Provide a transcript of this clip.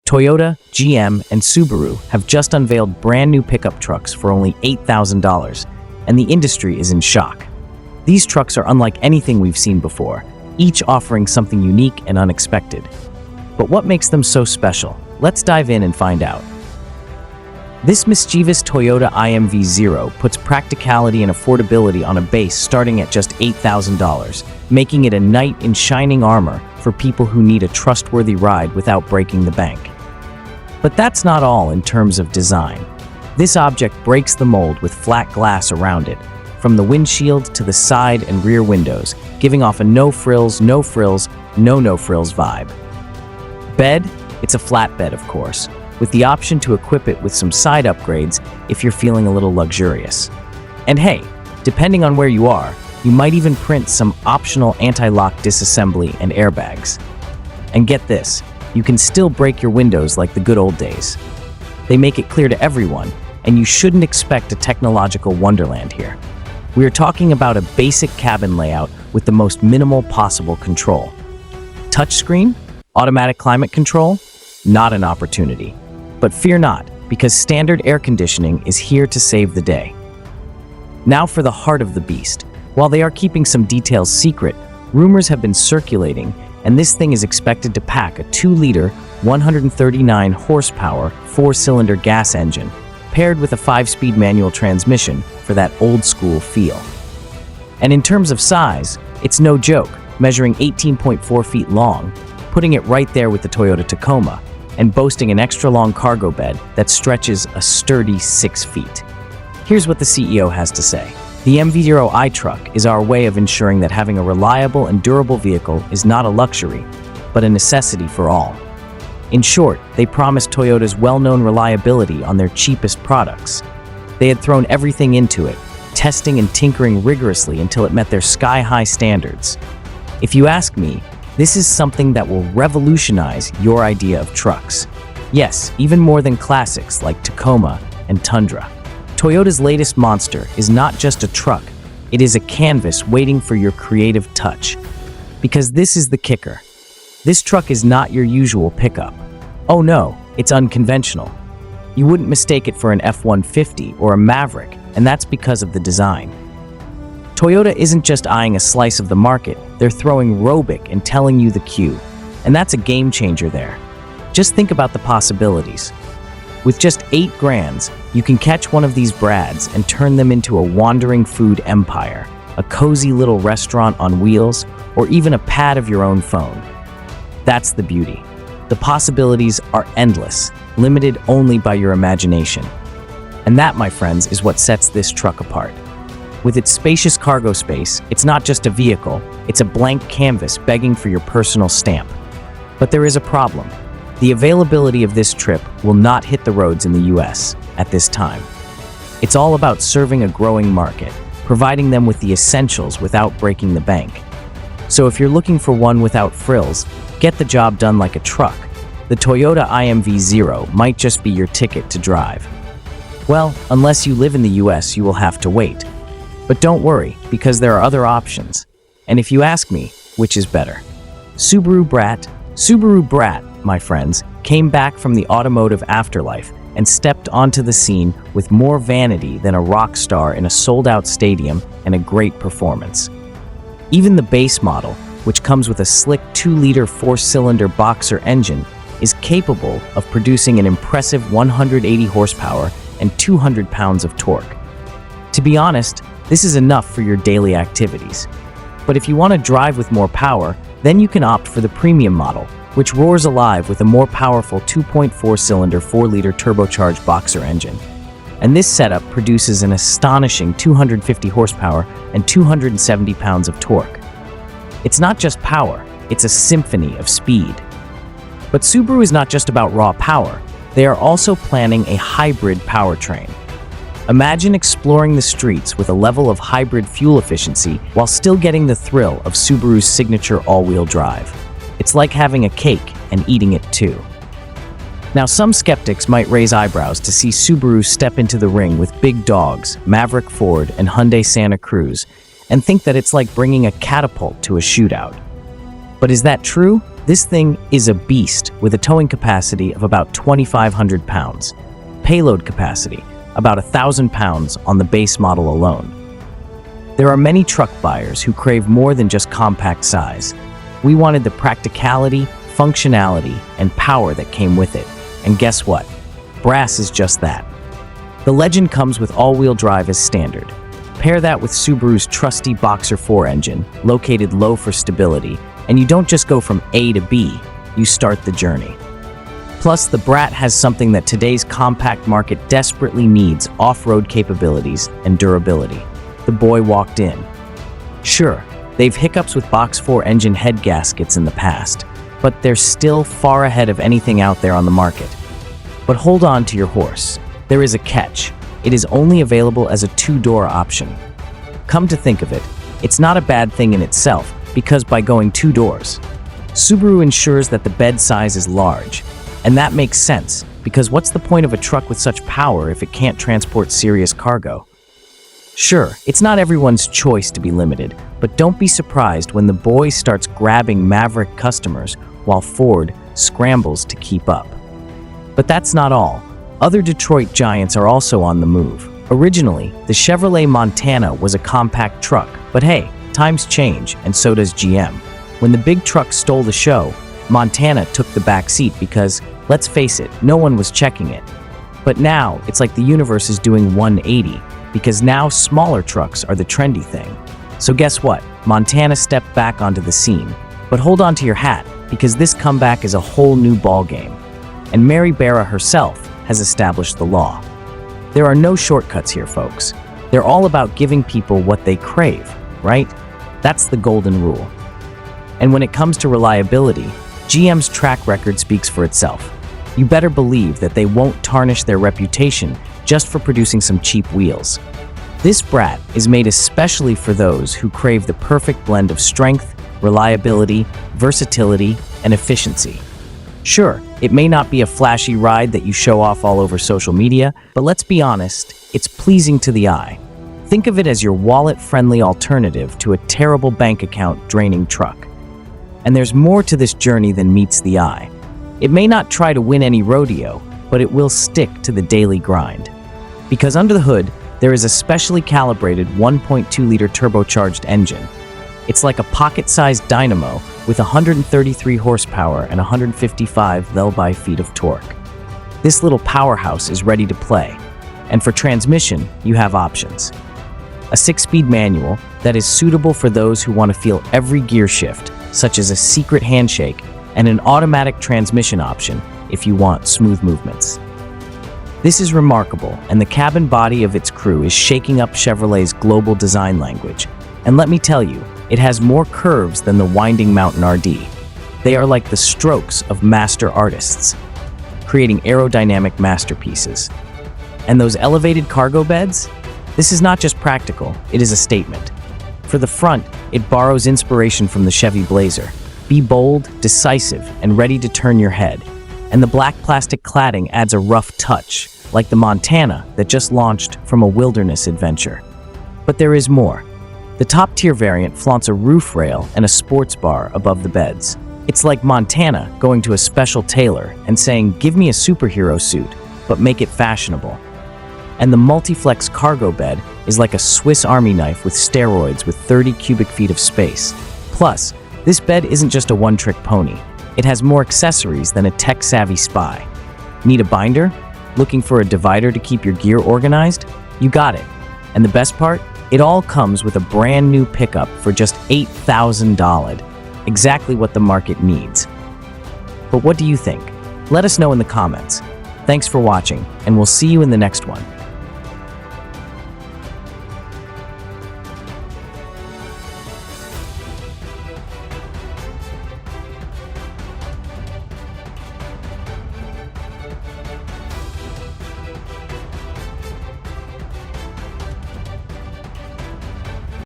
Toyota, GM, and Subaru have just unveiled brand new pickup trucks for only $8,000, and the industry is in shock. These trucks are unlike anything we've seen before, each offering something unique and unexpected. But what makes them so special? Let's dive in and find out. This mischievous Toyota IMV Zero puts practicality and affordability on a base starting at just $8,000, making it a knight in shining armor for people who need a trustworthy ride without breaking the bank. But that's not all in terms of design. This object breaks the mold with flat glass around it, from the windshield to the side and rear windows, giving off a no-frills vibe. Bed? It's a flatbed, of course, with the option to equip it with some side upgrades if you're feeling a little luxurious. And hey, depending on where you are, you might even print some optional anti-lock disassembly and airbags. And get this, you can still break your windows like the good old days. They make it clear to everyone, and you shouldn't expect a technological wonderland here. We are talking about a basic cabin layout with the most minimal possible control. Touchscreen? Automatic climate control? Not an opportunity. But fear not, because standard air conditioning is here to save the day. Now for the heart of the beast. While they are keeping some details secret, rumors have been circulating, and this thing is expected to pack a 2-liter, 139 horsepower, 4-cylinder gas engine, paired with a 5-speed manual transmission for that old-school feel. And in terms of size, it's no joke, measuring 18.4 feet long, putting it right there with the Toyota Tacoma, and boasting an extra-long cargo bed that stretches a sturdy 6 feet. Here's what the CEO has to say. The IMV Zero iTruck is our way of ensuring that having a reliable and durable vehicle is not a luxury, but a necessity for all. In short, they promised Toyota's well-known reliability on their cheapest products. They had thrown everything into it, testing and tinkering rigorously until it met their sky-high standards. If you ask me, this is something that will revolutionize your idea of trucks. Yes, even more than classics like Tacoma and Tundra. Toyota's latest monster is not just a truck, it is a canvas waiting for your creative touch. Because this is the kicker. This truck is not your usual pickup. Oh no, it's unconventional. You wouldn't mistake it for an F-150 or a Maverick, and that's because of the design. Toyota isn't just eyeing a slice of the market, they're throwing Robic and telling you the cue. And that's a game changer there. Just think about the possibilities. With just $8,000, you can catch one of these Brads and turn them into a wandering food empire, a cozy little restaurant on wheels, or even a pad of your own phone. That's the beauty. The possibilities are endless, limited only by your imagination. And that, my friends, is what sets this truck apart. With its spacious cargo space, it's not just a vehicle, it's a blank canvas begging for your personal stamp. But there is a problem. The availability of this trip will not hit the roads in the US at this time. It's all about serving a growing market, providing them with the essentials without breaking the bank. So if you're looking for one without frills, get the job done like a truck, the Toyota IMV Zero might just be your ticket to drive. Well, unless you live in the US, you will have to wait. But don't worry, because there are other options. And if you ask me, which is better? Subaru Brat, my friends, came back from the automotive afterlife and stepped onto the scene with more vanity than a rock star in a sold-out stadium and a great performance. Even the base model, which comes with a slick 2-liter 4-cylinder boxer engine, is capable of producing an impressive 180 horsepower and 200 pounds of torque. To be honest, this is enough for your daily activities. But if you want to drive with more power, then you can opt for the premium model, which roars alive with a more powerful 2.4-cylinder 4-liter turbocharged boxer engine. And this setup produces an astonishing 250 horsepower and 270 pounds of torque. It's not just power, it's a symphony of speed. But Subaru is not just about raw power, they are also planning a hybrid powertrain. Imagine exploring the streets with a level of hybrid fuel efficiency while still getting the thrill of Subaru's signature all-wheel drive. It's like having a cake and eating it too. Now, some skeptics might raise eyebrows to see Subaru step into the ring with big dogs, Maverick Ford and Hyundai Santa Cruz, and think that it's like bringing a catapult to a shootout. But is that true? This thing is a beast with a towing capacity of about 2,500 pounds. Payload capacity, about 1,000 pounds on the base model alone. There are many truck buyers who crave more than just compact size. We wanted the practicality, functionality, and power that came with it. And guess what? Brass is just that. The Legend comes with all-wheel drive as standard. Pair that with Subaru's trusty Boxer 4 engine, located low for stability, and you don't just go from A to B, you start the journey. Plus, the Brat has something that today's compact market desperately needs: off-road capabilities and durability. The boy walked in. Sure, they've hiccups with Box 4 engine head gaskets in the past, but they're still far ahead of anything out there on the market. But hold on to your horse. There is a catch. It is only available as a two-door option. Come to think of it, it's not a bad thing in itself, because by going two doors, Subaru ensures that the bed size is large. And that makes sense, because what's the point of a truck with such power if it can't transport serious cargo? Sure, it's not everyone's choice to be limited, but don't be surprised when the boy starts grabbing Maverick customers while Ford scrambles to keep up. But that's not all. Other Detroit giants are also on the move. Originally, the Chevrolet Montana was a compact truck, but hey, times change, and so does GM. When the big truck stole the show, Montana took the back seat because, let's face it, no one was checking it. But now, it's like the universe is doing 180, because now smaller trucks are the trendy thing. So guess what? Montana stepped back onto the scene. But hold on to your hat, because this comeback is a whole new ballgame. And Mary Barra herself has established the law. There are no shortcuts here, folks. They're all about giving people what they crave, right? That's the golden rule. And when it comes to reliability, GM's track record speaks for itself. You better believe that they won't tarnish their reputation just for producing some cheap wheels. This Brat is made especially for those who crave the perfect blend of strength, reliability, versatility, and efficiency. Sure, it may not be a flashy ride that you show off all over social media, but let's be honest, it's pleasing to the eye. Think of it as your wallet-friendly alternative to a terrible bank account-draining truck. And there's more to this journey than meets the eye. It may not try to win any rodeo, but it will stick to the daily grind. Because under the hood, there is a specially calibrated 1.2-liter turbocharged engine. It's like a pocket-sized dynamo with 133 horsepower and 155 lb-feet of torque. This little powerhouse is ready to play. And for transmission, you have options. A 6-speed manual that is suitable for those who want to feel every gear shift, such as a secret handshake, and an automatic transmission option if you want smooth movements. This is remarkable, and the cabin body of its crew is shaking up Chevrolet's global design language. And let me tell you, it has more curves than the winding Mountain RD. They are like the strokes of master artists, creating aerodynamic masterpieces. And those elevated cargo beds? This is not just practical, it is a statement. For the front, it borrows inspiration from the Chevy Blazer. Be bold, decisive, and ready to turn your head. And the black plastic cladding adds a rough touch, like the Montana that just launched from a wilderness adventure. But there is more. The top-tier variant flaunts a roof rail and a sports bar above the beds. It's like Montana going to a special tailor and saying, "Give me a superhero suit, but make it fashionable." And the Multiflex cargo bed is like a Swiss Army knife with steroids with 30 cubic feet of space. Plus, this bed isn't just a one-trick pony. It has more accessories than a tech-savvy spy. Need a binder? Looking for a divider to keep your gear organized? You got it. And the best part? It all comes with a brand new pickup for just $8,000. Exactly what the market needs. But what do you think? Let us know in the comments. Thanks for watching, and we'll see you in the next one.